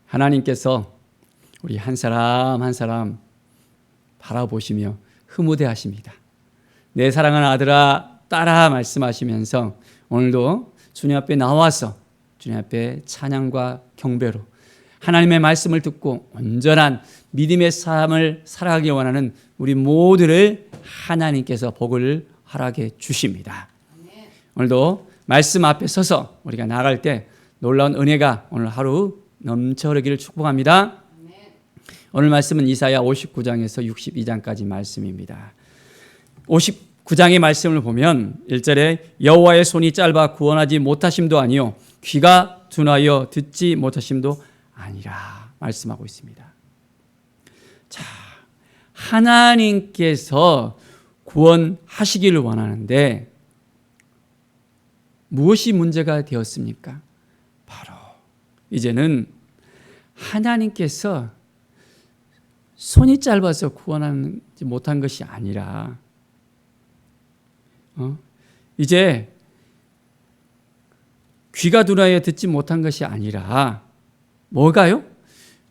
하나님께서 우리 한 사람 한 사람 바라보시며 흐뭇해하십니다. 내 사랑하는 아들아 딸아 말씀하시면서 오늘도 주님 앞에 나와서 주님 앞에 찬양과 경배로 하나님의 말씀을 듣고 온전한 믿음의 삶을 살아가기 원하는 우리 모두를 하나님께서 복을 허락해 주십니다. 오늘도 말씀 앞에 서서 우리가 나갈 때 놀라운 은혜가 오늘 하루 넘쳐 흐르기를 축복합니다. 오늘 말씀은 이사야 59장에서 62장까지 말씀입니다. 59장의 말씀을 보면 1절에 여호와의 손이 짧아 구원하지 못하심도 아니요 귀가 둔하여 듣지 못하심도 아니라 말씀하고 있습니다. 자, 하나님께서 구원하시기를 원하는데 무엇이 문제가 되었습니까? 바로 이제는 하나님께서 손이 짧아서 구원하지 못한 것이 아니라 이제 귀가 둔하여 듣지 못한 것이 아니라 뭐가요?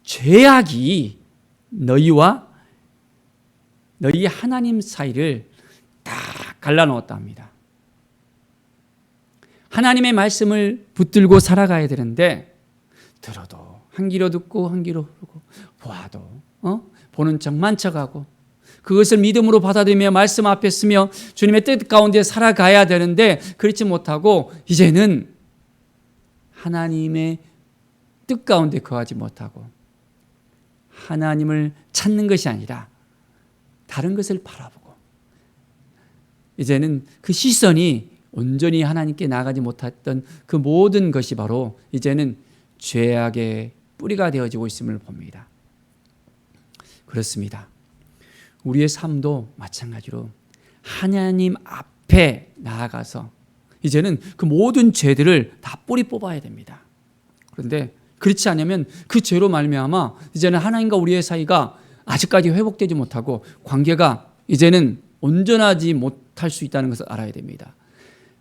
죄악이 너희와 너희 하나님 사이를 다 갈라놓았다 합니다. 하나님의 말씀을 붙들고 살아가야 되는데 들어도 한 귀로 듣고 한 귀로 흐르고 보아도 보는 척만 척하고 그것을 믿음으로 받아들이며 말씀 앞에 서며 주님의 뜻 가운데 살아가야 되는데 그렇지 못하고 이제는 하나님의 뜻 가운데 거하지 못하고 하나님을 찾는 것이 아니라 다른 것을 바라보고 이제는 그 시선이 온전히 하나님께 나가지 못했던 그 모든 것이 바로 이제는 죄악의 뿌리가 되어지고 있음을 봅니다. 그렇습니다. 우리의 삶도 마찬가지로 하나님 앞에 나아가서 이제는 그 모든 죄들을 다 뿌리 뽑아야 됩니다. 그런데 그렇지 않으면 그 죄로 말미암아 이제는 하나님과 우리의 사이가 아직까지 회복되지 못하고 관계가 이제는 온전하지 못할 수 있다는 것을 알아야 됩니다.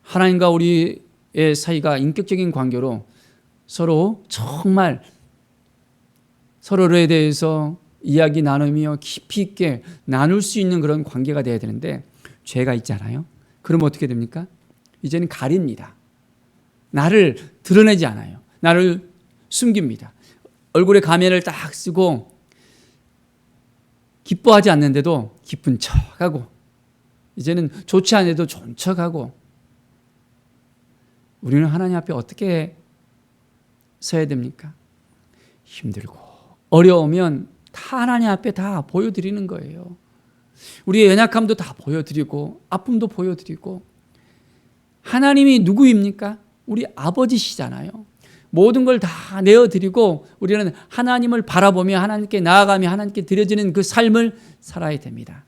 하나님과 우리의 사이가 인격적인 관계로 서로 정말 서로에 대해서 이야기 나누며 깊이 있게 나눌 수 있는 그런 관계가 되어야 되는데 죄가 있잖아요. 그러면 어떻게 됩니까? 이제는 가립니다. 나를 드러내지 않아요. 나를 숨깁니다. 얼굴에 가면을 딱 쓰고 기뻐하지 않는데도 기쁜 척하고 이제는 좋지 않아도 좋은 척하고 우리는 하나님 앞에 어떻게 서야 됩니까? 힘들고 어려우면 다 하나님 앞에 다 보여드리는 거예요. 우리의 연약함도 다 보여드리고 아픔도 보여드리고 하나님이 누구입니까? 우리 아버지시잖아요. 모든 걸 다 내어드리고 우리는 하나님을 바라보며 하나님께 나아가며 하나님께 드려지는 그 삶을 살아야 됩니다.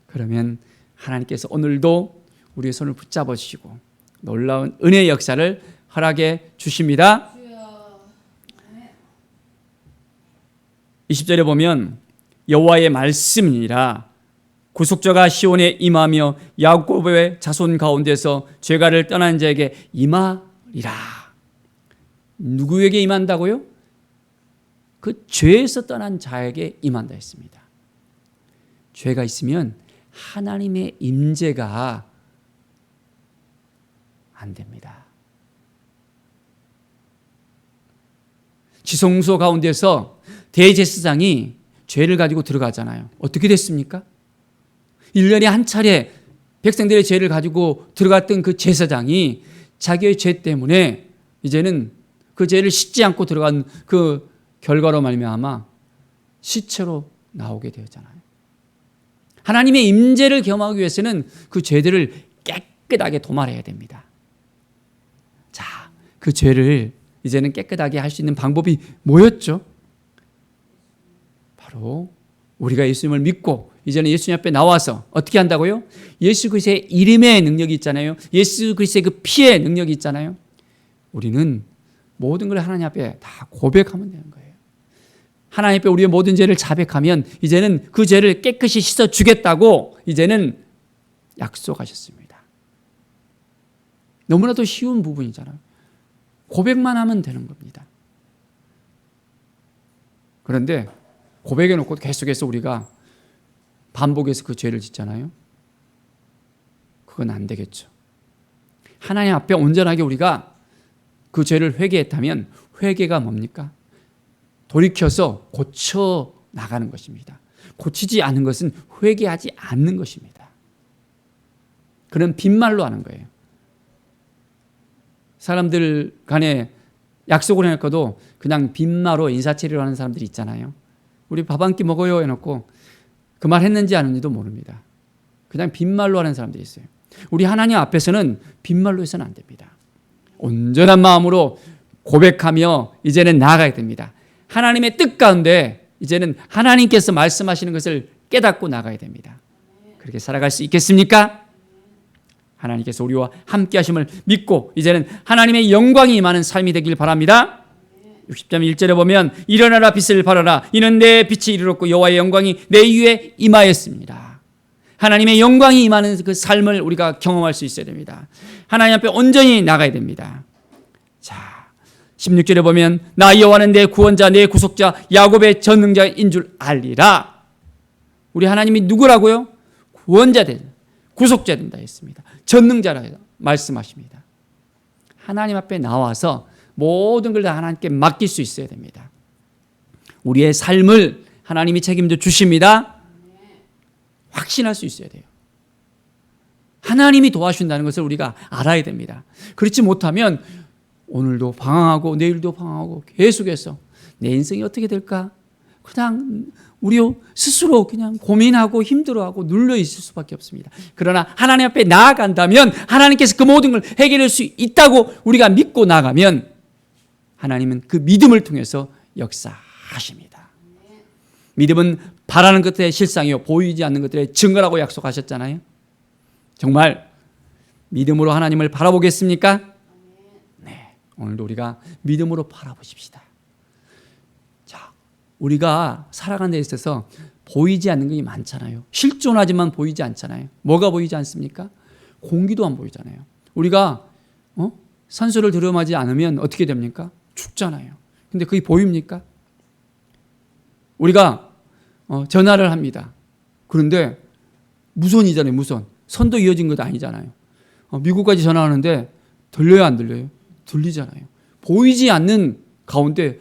그러면 하나님께서 오늘도 우리의 손을 붙잡아 주시고 놀라운 은혜의 역사를 허락해 주십니다. 20절에 보면 여호와의 말씀이니라 구속자가 시온에 임하며 야곱의 자손 가운데서 죄가를 떠난 자에게 임하리라. 누구에게 임한다고요? 그 죄에서 떠난 자에게 임한다 했습니다. 죄가 있으면 하나님의 임재가 안 됩니다. 지성소 가운데서 대제사장이 죄를 가지고 들어가잖아요. 어떻게 됐습니까? 1년에 한 차례 백성들의 죄를 가지고 들어갔던 그 제사장이 자기의 죄 때문에 이제는 그 죄를 씻지 않고 들어간 그 결과로 말미암아 시체로 나오게 되었잖아요. 하나님의 임재를 경험하기 위해서는 그 죄들을 깨끗하게 도말해야 됩니다. 자, 그 죄를 이제는 깨끗하게 할 수 있는 방법이 뭐였죠? 바로 우리가 예수님을 믿고 이제는 예수님 앞에 나와서 어떻게 한다고요? 예수 그리스도의 이름의 능력이 있잖아요. 예수 그리스도의 그 피의 능력이 있잖아요. 우리는 모든 걸 하나님 앞에 다 고백하면 되는 거예요. 하나님 앞에 우리의 모든 죄를 자백하면 이제는 그 죄를 깨끗이 씻어주겠다고 이제는 약속하셨습니다. 너무나도 쉬운 부분이잖아요. 고백만 하면 되는 겁니다. 그런데 고백해 놓고 계속해서 우리가 반복해서 그 죄를 짓잖아요. 그건 안 되겠죠. 하나님 앞에 온전하게 우리가 그 죄를 회개했다면 회개가 뭡니까? 돌이켜서 고쳐 나가는 것입니다. 고치지 않은 것은 회개하지 않는 것입니다. 그런 빈말로 하는 거예요. 사람들 간에 약속을 해놓고도 그냥 빈말로 인사치레로 하는 사람들이 있잖아요. 우리 밥 한 끼 먹어요 해놓고 그 말 했는지 안 했는지도 모릅니다. 그냥 빈말로 하는 사람들이 있어요. 우리 하나님 앞에서는 빈말로 해서는 안 됩니다. 온전한 마음으로 고백하며 이제는 나아가야 됩니다. 하나님의 뜻 가운데 이제는 하나님께서 말씀하시는 것을 깨닫고 나가야 됩니다. 그렇게 살아갈 수 있겠습니까? 하나님께서 우리와 함께 하심을 믿고 이제는 하나님의 영광이 임하는 삶이 되길 바랍니다. 60장 1절에 보면 일어나라 빛을 발하라 이는 내 빛이 이르렀고 여호와의 영광이 내 위에 임하였습니다. 하나님의 영광이 임하는 그 삶을 우리가 경험할 수 있어야 됩니다. 하나님 앞에 온전히 나가야 됩니다. 자, 16절에 보면 나 여호와는 내 구원자 내 구속자 야곱의 전능자인 줄 알리라. 우리 하나님이 누구라고요? 구원자 된다, 구속자 된다 했습니다. 전능자라 말씀하십니다. 하나님 앞에 나와서 모든 걸 다 하나님께 맡길 수 있어야 됩니다. 우리의 삶을 하나님이 책임져 주십니다. 확신할 수 있어야 돼요. 하나님이 도와준다는 것을 우리가 알아야 됩니다. 그렇지 못하면 오늘도 방황하고 내일도 방황하고 계속해서 내 인생이 어떻게 될까? 그냥 우리 스스로 그냥 고민하고 힘들어하고 눌려있을 수밖에 없습니다. 그러나 하나님 앞에 나아간다면 하나님께서 그 모든 걸 해결할 수 있다고 우리가 믿고 나가면 하나님은 그 믿음을 통해서 역사하십니다. 믿음은 바라는 것들의 실상이요 보이지 않는 것들의 증거라고 약속하셨잖아요. 정말 믿음으로 하나님을 바라보겠습니까? 네, 오늘도 우리가 믿음으로 바라보십시다. 자, 우리가 살아가는 데 있어서 보이지 않는 것이 많잖아요. 실존하지만 보이지 않잖아요. 뭐가 보이지 않습니까? 공기도 안 보이잖아요. 우리가 산소를 들여마지 않으면 어떻게 됩니까? 죽잖아요. 근데 그게 보입니까? 우리가 전화를 합니다. 그런데 무선이잖아요. 무선. 선도 이어진 것도 아니잖아요. 미국까지 전화하는데 들려요 안 들려요? 들리잖아요. 보이지 않는 가운데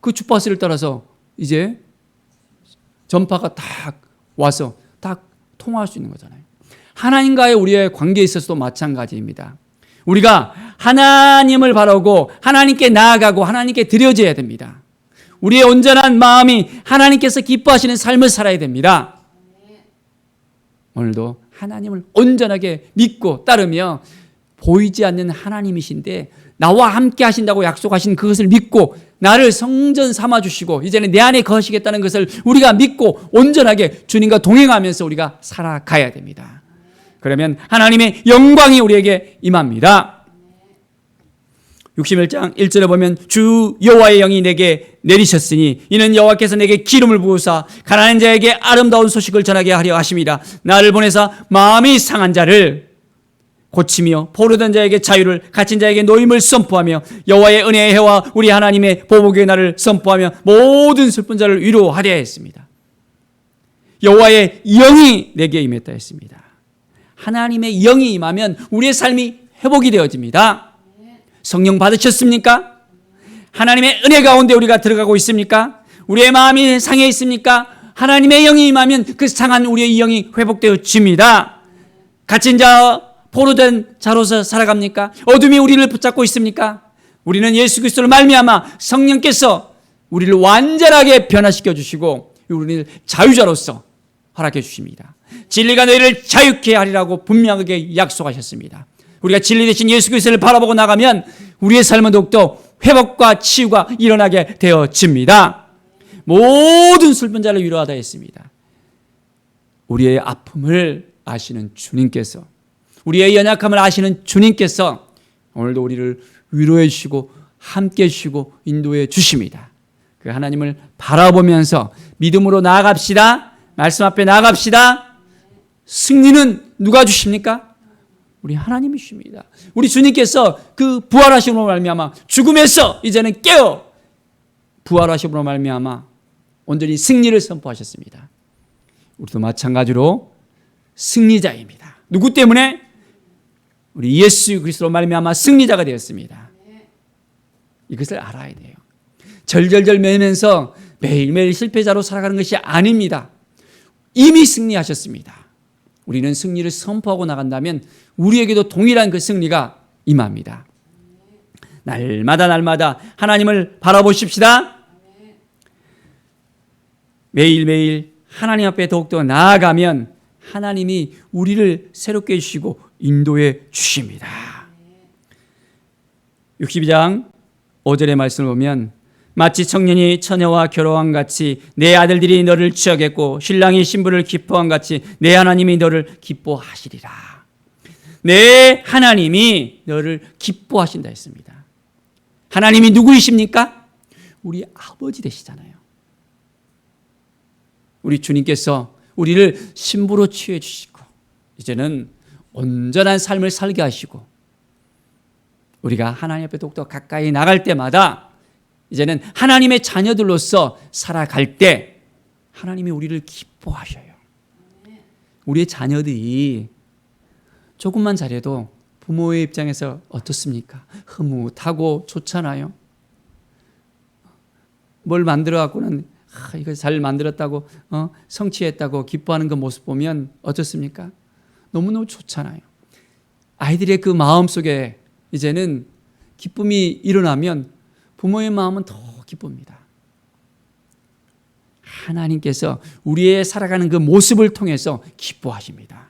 그 주파수를 따라서 이제 전파가 딱 와서 딱 통화할 수 있는 거잖아요. 하나님과의 우리의 관계에 있어서도 마찬가지입니다. 우리가 하나님을 바라고 하나님께 나아가고 하나님께 드려져야 됩니다. 우리의 온전한 마음이 하나님께서 기뻐하시는 삶을 살아야 됩니다. 오늘도 하나님을 온전하게 믿고 따르며 보이지 않는 하나님이신데 나와 함께 하신다고 약속하신 그것을 믿고 나를 성전 삼아주시고 이제는 내 안에 거하시겠다는 것을 우리가 믿고 온전하게 주님과 동행하면서 우리가 살아가야 됩니다. 그러면 하나님의 영광이 우리에게 임합니다. 61장 1절에 보면 주 여호와의 영이 내게 내리셨으니 이는 여호와께서 내게 기름을 부으사 가난한 자에게 아름다운 소식을 전하게 하려 하심이라. 나를 보내사 마음이 상한 자를 고치며 포로된 자에게 자유를 갇힌 자에게 노임을 선포하며 여호와의 은혜의 해와 우리 하나님의 보복의 날을 선포하며 모든 슬픈 자를 위로하려 했습니다. 여호와의 영이 내게 임했다 했습니다. 하나님의 영이 임하면 우리의 삶이 회복이 되어집니다. 성령 받으셨습니까? 하나님의 은혜 가운데 우리가 들어가고 있습니까? 우리의 마음이 상해 있습니까? 하나님의 영이 임하면 그 상한 우리의 영이 회복되어집니다. 갇힌 자, 포로된 자로서 살아갑니까? 어둠이 우리를 붙잡고 있습니까? 우리는 예수 그리스도를 말미암아 성령께서 우리를 완전하게 변화시켜 주시고 우리를 자유자로서 허락해 주십니다. 진리가 너희를 자유케 하리라고 분명하게 약속하셨습니다. 우리가 진리 되신 예수 그리스도를 바라보고 나가면 우리의 삶은 더욱더 회복과 치유가 일어나게 되어집니다. 모든 슬픈 자를 위로하다 했습니다. 우리의 아픔을 아시는 주님께서, 우리의 연약함을 아시는 주님께서 오늘도 우리를 위로해 주시고 함께 해주시고 인도해 주십니다. 그 하나님을 바라보면서 믿음으로 나아갑시다. 말씀 앞에 나아갑시다. 승리는 누가 주십니까? 우리 하나님이 주십니다. 우리 주님께서 그 부활하심으로 말미암아 죽음에서 이제는 깨어 부활하심으로 말미암아 온전히 승리를 선포하셨습니다. 우리도 마찬가지로 승리자입니다. 누구 때문에? 우리 예수 그리스도로 말미암아 승리자가 되었습니다. 이것을 알아야 돼요. 절절절 매면서 매일매일 실패자로 살아가는 것이 아닙니다. 이미 승리하셨습니다. 우리는 승리를 선포하고 나간다면 우리에게도 동일한 그 승리가 임합니다. 날마다 하나님을 바라보십시다. 매일매일 하나님 앞에 더욱더 나아가면 하나님이 우리를 새롭게 해주시고 인도해 주십니다. 62장 5절의 말씀을 보면 마치 청년이 처녀와 결혼한 같이 내 아들들이 너를 취하겠고 신랑이 신부를 기뻐한 같이 내 하나님이 너를 기뻐하시리라. 내 하나님이 너를 기뻐하신다 했습니다. 하나님이 누구이십니까? 우리 아버지 되시잖아요. 우리 주님께서 우리를 신부로 취해 주시고 이제는 온전한 삶을 살게 하시고 우리가 하나님 앞에 더욱더 가까이 나갈 때마다 이제는 하나님의 자녀들로서 살아갈 때 하나님이 우리를 기뻐하셔요. 우리의 자녀들이 조금만 잘해도 부모의 입장에서 어떻습니까? 흐뭇하고 좋잖아요. 뭘 만들어 갖고는 이거 잘 만들었다고 성취했다고 기뻐하는 그 모습 보면 어떻습니까? 너무너무 좋잖아요. 아이들의 그 마음속에 이제는 기쁨이 일어나면 부모의 마음은 더 기쁩니다. 하나님께서 우리의 살아가는 그 모습을 통해서 기뻐하십니다.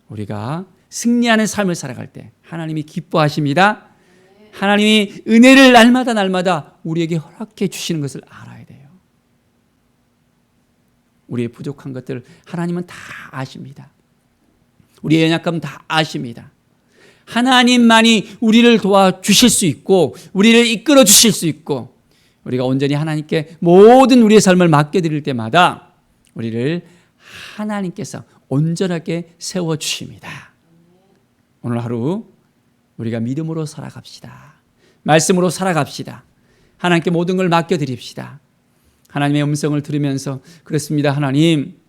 우리가 승리하는 삶을 살아갈 때 하나님이 기뻐하십니다. 하나님이 은혜를 날마다 우리에게 허락해 주시는 것을 알아야 돼요. 우리의 부족한 것들 하나님은 다 아십니다. 우리의 연약함 다 아십니다. 하나님만이 우리를 도와주실 수 있고 우리를 이끌어 주실 수 있고 우리가 온전히 하나님께 모든 우리의 삶을 맡겨드릴 때마다 우리를 하나님께서 온전하게 세워주십니다. 오늘 하루 우리가 믿음으로 살아갑시다. 말씀으로 살아갑시다. 하나님께 모든 걸 맡겨드립시다. 하나님의 음성을 들으면서 그렇습니다. 하나님,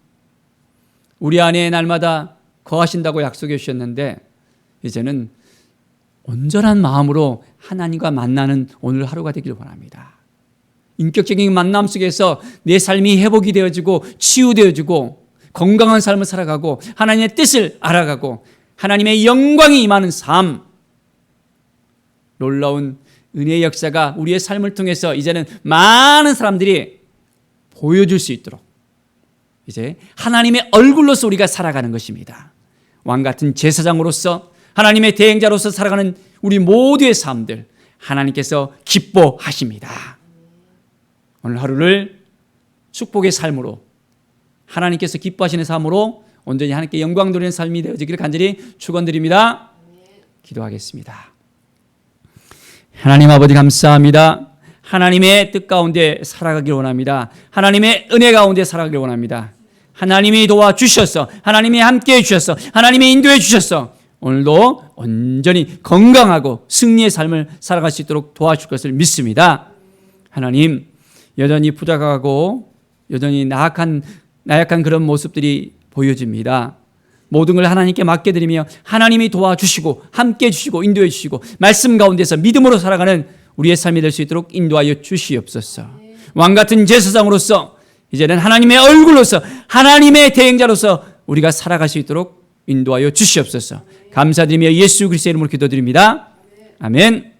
우리 안에 날마다 거하신다고 약속해 주셨는데 이제는 온전한 마음으로 하나님과 만나는 오늘 하루가 되기를 원합니다. 인격적인 만남 속에서 내 삶이 회복이 되어지고 치유되어지고 건강한 삶을 살아가고 하나님의 뜻을 알아가고 하나님의 영광이 임하는 삶, 놀라운 은혜의 역사가 우리의 삶을 통해서 이제는 많은 사람들이 보여줄 수 있도록 이제 하나님의 얼굴로서 우리가 살아가는 것입니다. 왕같은 제사장으로서 하나님의 대행자로서 살아가는 우리 모두의 삶들 하나님께서 기뻐하십니다. 오늘 하루를 축복의 삶으로 하나님께서 기뻐하시는 삶으로 온전히 하나님께 영광 돌리는 삶이 되어지기를 간절히 축원드립니다. 기도하겠습니다. 하나님 아버지 감사합니다. 하나님의 뜻 가운데 살아가길 원합니다. 하나님의 은혜 가운데 살아가길 원합니다. 하나님이 도와주셔서 하나님이 함께해 주셔서 하나님이 인도해 주셔서 오늘도 온전히 건강하고 승리의 삶을 살아갈 수 있도록 도와줄 것을 믿습니다. 하나님, 여전히 부족하고 여전히 나약한 그런 모습들이 보여집니다. 모든 걸 하나님께 맡겨드리며 하나님이 도와주시고 함께해 주시고 인도해 주시고 말씀 가운데서 믿음으로 살아가는 우리의 삶이 될 수 있도록 인도하여 주시옵소서. 왕같은 제사장으로서 이제는 하나님의 얼굴로서 하나님의 대행자로서 우리가 살아갈 수 있도록 인도하여 주시옵소서. 감사드리며 예수 그리스도의 이름으로 기도드립니다. 아멘.